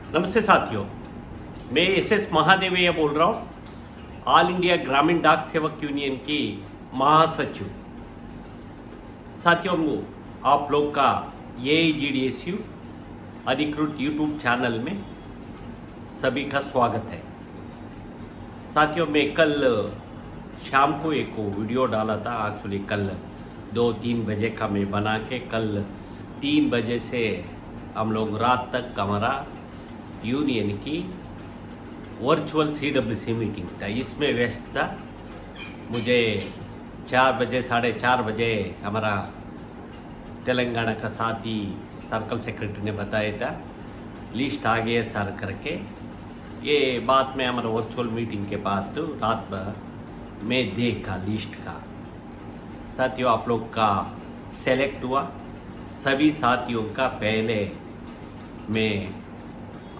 नमस्ते साथियों, मैं एस महादेवैया बोल रहा हूँ। ऑल इंडिया ग्रामीण डाक सेवक यूनियन की महासचिव। साथियों, आप लोग का AIGDSU अधिकृत यूट्यूब चैनल में सभी का स्वागत है। साथियों, मैं कल शाम को एक वीडियो डाला था। एक्चुअली कल 2-3 बजे का मैं बना के कल 3 बजे से हम लोग रात तक हमारा यूनियन की वर्चुअल CWC मीटिंग था, इसमें व्यस्त था। मुझे 4 बजे 4:30 बजे हमारा तेलंगाना का साथी सर्कल सेक्रेटरी ने बताया था लिस्ट आ गया सर करके। ये बात में हमारा वर्चुअल मीटिंग के बाद तो रात भर मैं देखा लिस्ट का। साथियों, आप लोग का सेलेक्ट हुआ। सभी साथियों का पहले मैं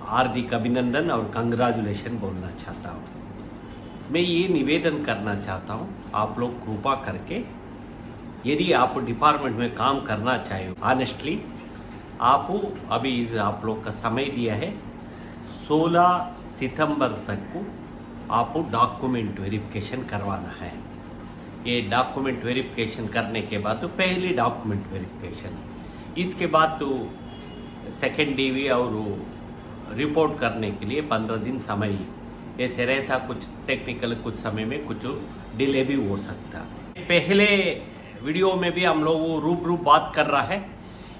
हार्दिक अभिनंदन और कंग्रेचुलेशन बोलना चाहता हूँ। मैं ये निवेदन करना चाहता हूँ, आप लोग कृपा करके यदि आप डिपार्टमेंट में काम करना चाहे ऑनेस्टली, आप अभी आप लोग का समय दिया है 16 सितंबर तक को आप डॉक्यूमेंट वेरिफिकेशन करवाना है। ये डॉक्यूमेंट वेरिफिकेशन करने के बाद तो पहले डॉक्यूमेंट वेरिफिकेशन, इसके बाद तो सेकेंड DV और रिपोर्ट करने के लिए 15 दिन समय ऐसे रहता। कुछ टेक्निकल कुछ समय में कुछ डिले भी हो सकता। पहले वीडियो में भी हम लोग रूप बात कर रहा है।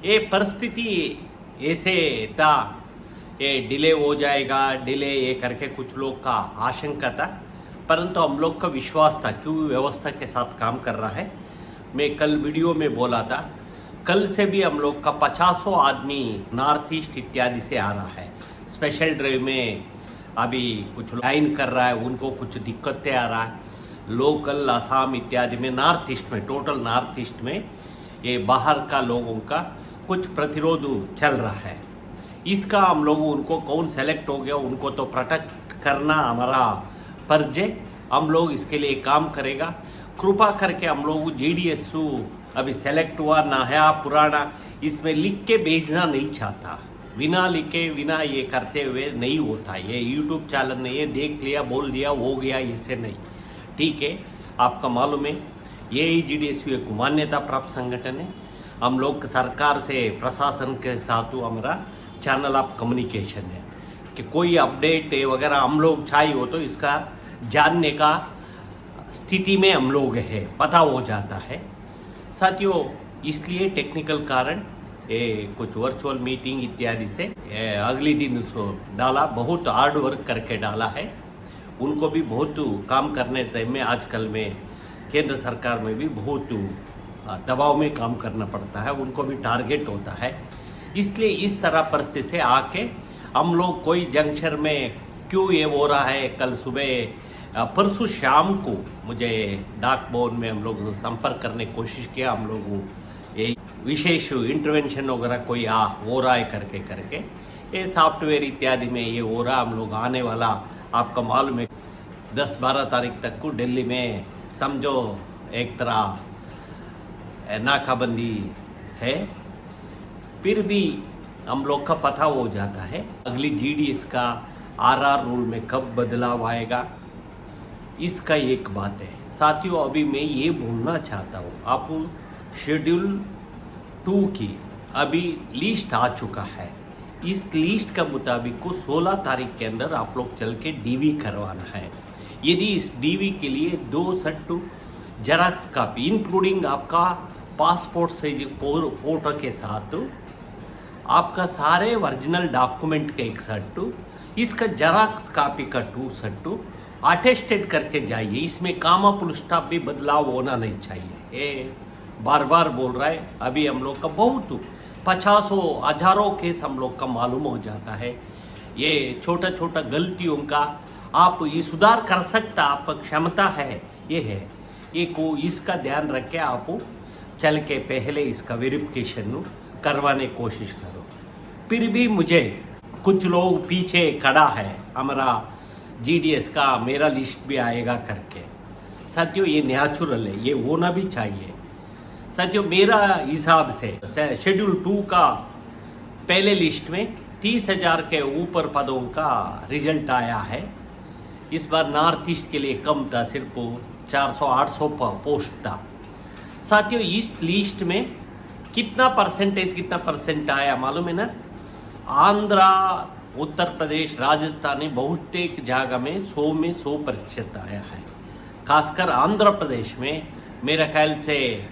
ये परिस्थिति ऐसे था, ये डिले हो जाएगा, डिले ये करके कुछ लोग का आशंका था, परंतु हम लोग का विश्वास था क्यों व्यवस्था के साथ काम कर रहा है। मैं कल वीडियो में बोला था, कल से भी हम लोग का 50 आदमी नॉर्थ ईस्ट इत्यादि से आ रहा है। स्पेशल ड्राइव में अभी कुछ लाइन कर रहा है, उनको कुछ दिक्कतें आ रहा है। लोकल असम इत्यादि में नॉर्थ ईस्ट में, टोटल नॉर्थ ईस्ट में ये बाहर का लोगों का कुछ प्रतिरोध चल रहा है। इसका हम लोग उनको कौन सेलेक्ट हो गया उनको तो प्रोटेक्ट करना हमारा फर्ज है। हम लोग इसके लिए काम करेगा। कृपा करके हम लोग GDSU अभी सेलेक्ट हुआ नया पुराना इसमें लिख के भेजना नहीं चाहता। बिना लिखे बिना ये करते हुए नहीं होता। ये यूट्यूब चैनल नहीं है, देख लिया बोल दिया हो गया, इससे नहीं। ठीक है, आपका मालूम है AIGDSU एक मान्यता प्राप्त संगठन है। हम लोग सरकार से प्रशासन के साथ हमारा चैनल ऑफ कम्युनिकेशन है कि कोई अपडेट वगैरह हम लोग चाहिए हो तो इसका जानने का स्थिति में हम लोग है, पता हो जाता है। साथियों, इसलिए टेक्निकल कारण ये कुछ वर्चुअल मीटिंग इत्यादि से अगले दिन उसको डाला, बहुत हार्ड वर्क करके डाला है। उनको भी बहुत काम करने से में आजकल में केंद्र सरकार में भी बहुत दबाव में काम करना पड़ता है, उनको भी टारगेट होता है। इसलिए इस तरह परिस्थिति से आके हम लोग कोई जंक्शन में क्यों ये हो रहा है। कल सुबह परसों शाम को मुझे डाक भवन में हम लोग संपर्क करने की कोशिश किया। हम लोग ये विशेष इंटरवेंशन वगैरह कोई हो रहा है करके ये सॉफ्टवेयर इत्यादि में ये हो रहा। हम लोग आने वाला आपका मालूम है 10-12 तारीख तक को दिल्ली में समझो एक तरह नाकाबंदी है। फिर भी हम लोग का पता हो जाता है अगली GDS का RR रूल में कब बदलाव आएगा, इसका एक बात है। साथियों, अभी मैं ये बोलना चाहता हूँ, आप शेड्यूल 2 की अभी लिस्ट आ चुका है। इस लिस्ट का मुताबिक को 16 तारीख के अंदर आप लोग चल के DV करवाना है। यदि इस DV के लिए 2 सेट जेरॉक्स कापी इंक्लूडिंग आपका पासपोर्ट साइज फोटो के साथ आपका सारे ओरिजिनल डॉक्यूमेंट का एक सेट, इसका जेरॉक्स कापी का 2 सेट अटेस्टेड करके जाइए। इसमें कामा फुल स्टॉप भी बदलाव होना नहीं चाहिए। ये बार बार बोल रहा है। अभी हम लोग का बहुत 50 हजारों केस हम लोग का मालूम हो जाता है। ये छोटा छोटा गलतियों का आप ये सुधार कर सकता, आप क्षमता है, ये है। ये को इसका ध्यान रख के आप चल के पहले इसका वेरिफिकेशन करवाने की कोशिश करो। फिर भी मुझे कुछ लोग पीछे खड़ा है हमारा GDS का मेरा लिस्ट भी आएगा करके। साथियों, ये नेचुरल है, ये होना भी चाहिए। साथियों, मेरा हिसाब से शेड्यूल 2 का पहले लिस्ट में 30,000 के ऊपर पदों का रिजल्ट आया है। इस बार नॉर्थ ईस्ट के लिए कम था, सिर्फ 400-800 पोस्ट था। साथियों, इस लिस्ट में कितना परसेंट आया मालूम है ना? आंध्रा, उत्तर प्रदेश, राजस्थान ने बहुतेक जगह में 100 में 100% आया है। खासकर आंध्र प्रदेश में मेरा ख्याल से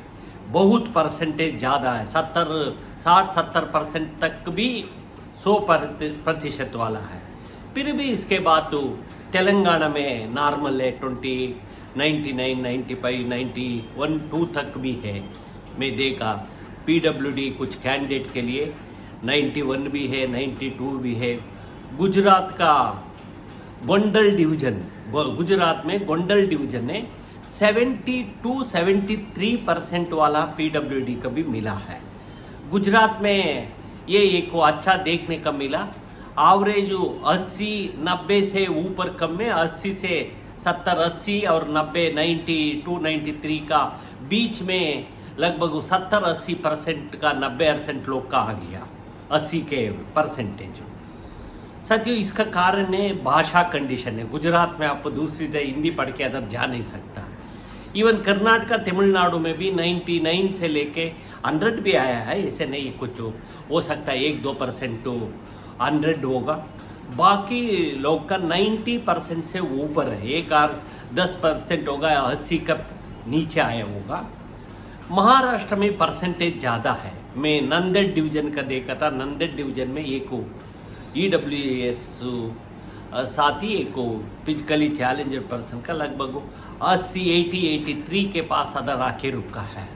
बहुत परसेंटेज ज़्यादा है, 60-70% तक भी 100% वाला है। फिर भी इसके बाद तो तेलंगाना में नॉर्मल है, 20, 99, 95, 91, 2 तक भी है। मैं देखा PWD कुछ कैंडिडेट के लिए 91 भी है, 92 भी है। गुजरात का गोंडल डिवीज़न, गुजरात में गोंडल डिवीज़न ने 72-73% वाला PWD का भी मिला है। गुजरात में ये एक को अच्छा देखने का मिला। एवरेज 80-90 से ऊपर कम में 80 से 70-80 और 90, 92, 93 का बीच में लगभग 70-80% का 90% लोग का आ गया, 80 के परसेंटेज। साथियों, इसका कारण है भाषा कंडीशन है। गुजरात में आप दूसरी तरह हिंदी पढ़ के अदर जा नहीं सकता। इवन कर्नाटका, तमिलनाडु में भी 99 से लेके 100 भी आया है, ऐसे नहीं कुछ हो सकता है 1-2% तो 100 होगा। बाकी लोग का 90% से ऊपर है, एक और 10% होगा 80 का नीचे आया होगा। महाराष्ट्र में परसेंटेज ज़्यादा है। मैं नंदेड़ डिवीज़न का देखा था, नंदेड़ डिवीज़न में एक EWS साथ ही एक फिजिकली चैलेंजर पर्सन का लगभग 80-83 के पास अदर आके रुका है।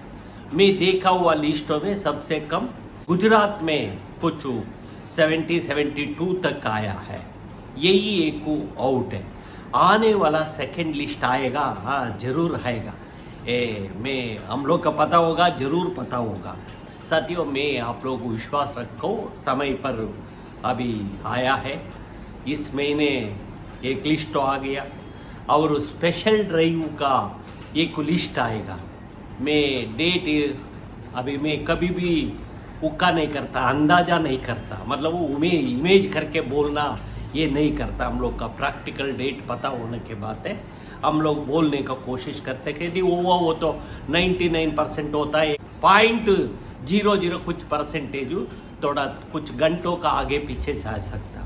मैं देखा हुआ लिस्टों में सबसे कम गुजरात में कुछ 70-72 तक आया है। यही एक आउट है। आने वाला सेकंड लिस्ट आएगा, हाँ जरूर आएगा। मैं हम लोग का पता होगा, जरूर पता होगा। साथियों, मैं आप लोगों को विश्वास रखो, समय पर अभी आया है। इस महीने एक लिस्ट तो आ गया और स्पेशल ड्राइव का एक लिस्ट आएगा। मैं डेट अभी मैं कभी भी उक्का नहीं करता, अंदाज़ा नहीं करता, मतलब वो इमेज करके बोलना ये नहीं करता। हम लोग का प्रैक्टिकल डेट पता होने के बाद है हम लोग बोलने का कोशिश कर सके। यदि वो तो 99% होता है, 0.00 कुछ परसेंटेज थोड़ा कुछ घंटों का आगे पीछे जा सकता।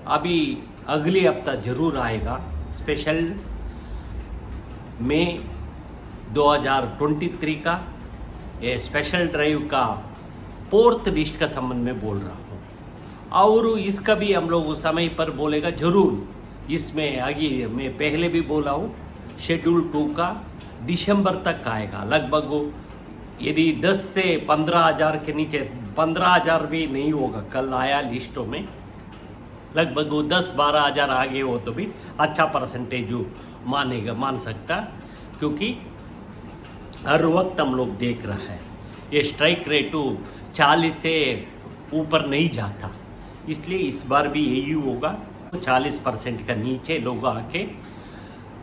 अभी अगले हफ्ता जरूर आएगा स्पेशल मई 2023 का ये स्पेशल ड्राइव का 4th लिस्ट का संबंध में बोल रहा हूँ। और इसका भी हम लोग समय पर बोलेगा जरूर। इसमें आगे मैं पहले भी बोला हूँ, शेड्यूल 2 का दिसंबर तक आएगा। लगभग यदि 10 से 15,000 के नीचे, 15,000 भी नहीं होगा, कल आया लिस्टों में लगभग 10-12 हज़ार आगे हो तो भी अच्छा परसेंटेज मान सकता, क्योंकि हर वक्त हम लोग देख रहा है ये स्ट्राइक रेट 40 से ऊपर नहीं जाता। इसलिए इस बार भी यही होगा, 40% का नीचे लोग आके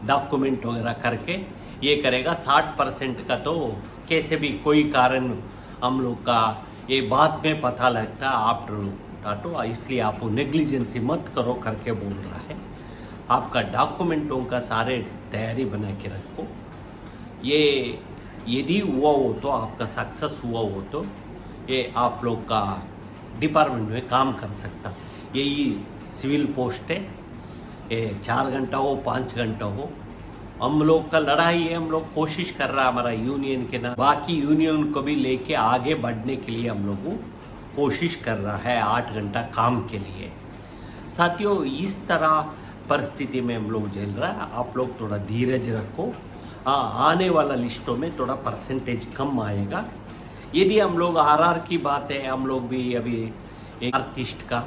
डॉक्यूमेंट वगैरह करके ये करेगा। 60% का तो कैसे भी कोई कारण हम लोग का ये बाद में पता लगता आफ्टर टाटो, इसलिए आप नेग्लिजेंसी मत करो करके बोल रहा है। आपका डॉक्यूमेंटों का सारे तैयारी बना के रखो। ये यदि हुआ हो तो आपका सक्सेस हुआ हो तो ये आप लोग का डिपार्टमेंट में काम कर सकता। यही सिविल पोस्ट है, ये 4 घंटा हो 5 घंटा हो, हम लोग का लड़ाई है। हम लोग कोशिश कर रहा है हमारा यूनियन के ना, बाकी यूनियन को भी लेके आगे बढ़ने के लिए हम लोग कोशिश कर रहा है 8 घंटा काम के लिए। साथियों, इस तरह परिस्थिति में हम लोग झेल रहा है। आप लोग थोड़ा धीरज रखो। हाँ, आने वाला लिस्टों में थोड़ा परसेंटेज कम आएगा। यदि हम लोग RR की बात है, हम लोग भी अभी एक आर्टिस्ट का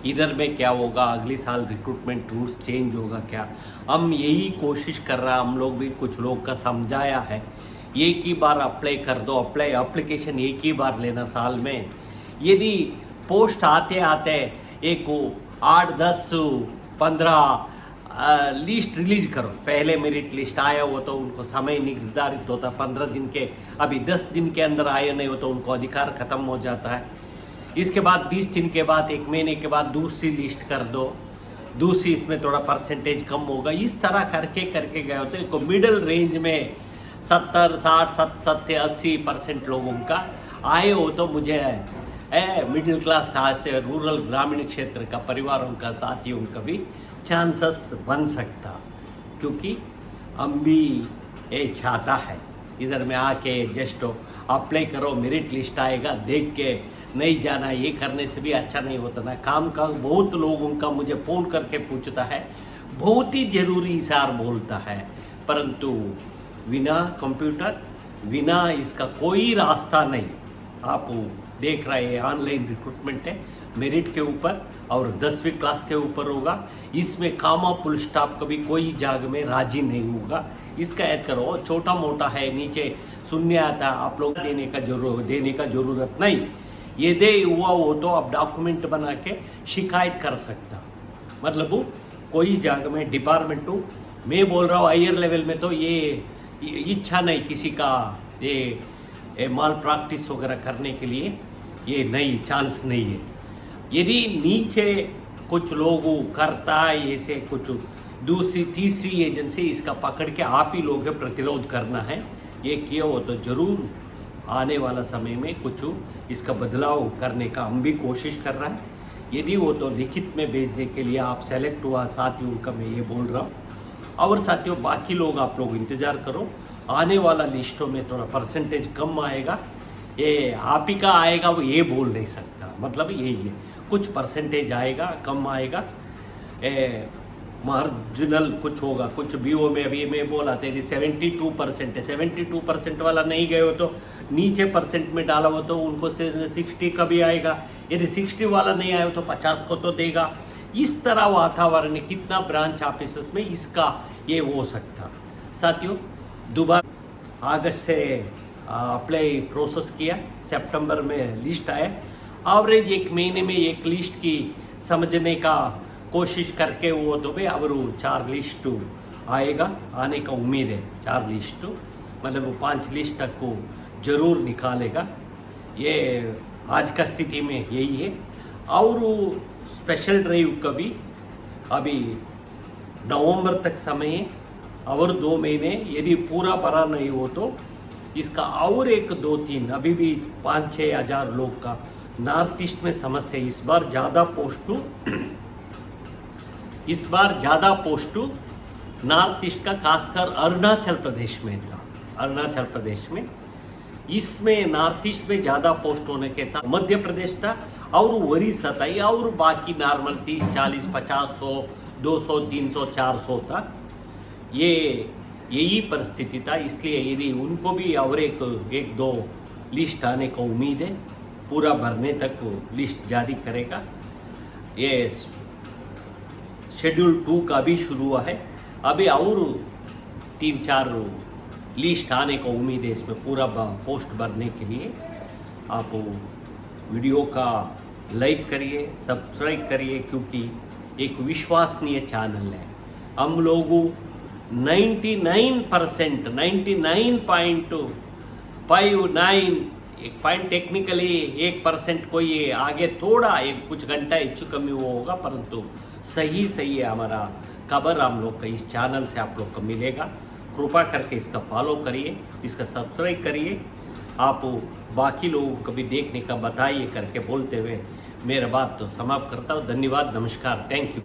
इधर में क्या होगा, अगले साल रिक्रूटमेंट रूल्स चेंज होगा क्या, हम यही कोशिश कर रहा। हम लोग भी कुछ लोग का समझाया है, एक ही बार अप्लाई कर दो, एप्लीकेशन एक ही बार लेना साल में। यदि पोस्ट आते आते एक 8, 10, 15 लिस्ट रिलीज करो। पहले मेरिट लिस्ट आया हो तो उनको समय निर्धारित होता 15 दिन के, अभी 10 दिन के अंदर आया नहीं हो तो उनको अधिकार ख़त्म हो जाता है। इसके बाद 20 दिन के बाद 1 महीने के बाद दूसरी लिस्ट कर दो, दूसरी इसमें थोड़ा परसेंटेज कम होगा, इस तरह करके करके गए होते हैं। मिडिल रेंज में 70, 60, 70, 80% लोगों का आए हो तो मुझे मिडिल क्लास से रूरल ग्रामीण क्षेत्र का परिवारों का साथियों का भी चांसेस बन सकता, क्योंकि हम भी ये चाहता है इधर में आके जस्ट अप्लाई करो, मेरिट लिस्ट आएगा देख के नहीं जाना, ये करने से भी अच्छा नहीं होता ना काम का। बहुत लोगों का मुझे फ़ोन करके पूछता है, बहुत ही ज़रूरी इशार बोलता है, परंतु बिना कंप्यूटर बिना इसका कोई रास्ता नहीं। आप देख रहे हैं ऑनलाइन रिक्रूटमेंट है, मेरिट के ऊपर और 10वीं क्लास के ऊपर होगा। इसमें कामा फुल स्टॉप कभी कोई जाग में राजी नहीं होगा। इसका ऐड करो, छोटा मोटा है नीचे शून्य आता, आप लोग देने का जरूरत नहीं। ये दे हुआ हो तो आप डॉक्यूमेंट बना के शिकायत कर सकता। मतलब कोई जाग में डिपार्टमेंट हो, मैं बोल रहा हूँ हायर लेवल में तो ये इच्छा नहीं किसी का ये माल प्रैक्टिस वगैरह करने के लिए, ये नहीं, चांस नहीं है। यदि नीचे कुछ लोग करता है ऐसे कुछ दूसरी तीसरी एजेंसी इसका पकड़ के आप ही लोग प्रतिरोध करना है, ये किया हो तो ज़रूर आने वाला समय में कुछ इसका बदलाव करने का हम भी कोशिश कर रहा है। यदि वो तो लिखित में भेजने के लिए आप सेलेक्ट हुआ साथियों का मैं ये बोल रहा हूँ। और साथियों बाकी लोग आप लोग इंतज़ार करो, आने वाला लिस्टों में थोड़ा परसेंटेज कम आएगा, ये आप ही का आएगा वो ये बोल नहीं सकता, मतलब यही है कुछ परसेंटेज आएगा कम आएगा, मार्जिनल कुछ होगा। कुछ बीओ में अभी मैं बोला था यदि 72% है, 72% वाला नहीं गए हो तो नीचे परसेंट में डाला हो तो उनको 60 का भी आएगा, यदि 60 वाला नहीं आया हो तो 50 को तो देगा। इस तरह वातावरण है, कितना ब्रांच ऑफिस में इसका ये हो सकता। साथियों दोबारा अगस्त से अप्लाई प्रोसेस किया, सितंबर में लिस्ट आया, एवरेज 1 महीने में एक लिस्ट की समझने का कोशिश करके वो तो भाई अब 4 लिस्ट आएगा, आने का उम्मीद है। 4 लिस्ट मतलब वो 5 लिस्ट तक को जरूर निकालेगा, ये आज का स्थिति में यही है। और स्पेशल ड्राइव का भी अभी नवंबर तक समय है और 2 महीने, यदि पूरा भरा नहीं हो तो इसका और 1, 2, 3 अभी भी 5-6 हज़ार लोग का नॉर्थ ईस्ट में समस्या। इस बार ज़्यादा पोस्टू नॉर्थ ईस्ट का खासकर अरुणाचल प्रदेश में था। अरुणाचल प्रदेश में इसमें नॉर्थ ईस्ट में ज़्यादा पोस्ट होने के साथ मध्य प्रदेश था और उड़ीसा था, और बाकी नॉर्मल 30, 40, 50, 100, 200, 300, 400 था। यही परिस्थिति था। इसलिए यदि उनको भी और एक 2 लिस्ट आने का उम्मीद है, पूरा भरने तक लिस्ट जारी करेगा। ये शेड्यूल 2 का भी शुरू हुआ है, अभी और 3-4 लिस्ट आने का उम्मीद है इसमें पूरा पोस्ट भरने के लिए। आप वीडियो का लाइक करिए, सब्सक्राइब करिए, क्योंकि एक विश्वसनीय चैनल है। हम लोगों 99% 99.59 एक पॉइंट टेक्निकली 1% कोई आगे थोड़ा एक कुछ घंटा इच्छु कमी वो होगा, परंतु सही है हमारा खबर हम लोग का इस चैनल से आप लोग को मिलेगा। कृपा करके इसका फॉलो करिए, इसका सब्सक्राइब करिए। आप बाकी लोगों को भी देखने का बताइए करके बोलते हुए मेरा बात तो समाप्त करता हूँ। धन्यवाद, नमस्कार, थैंक यू।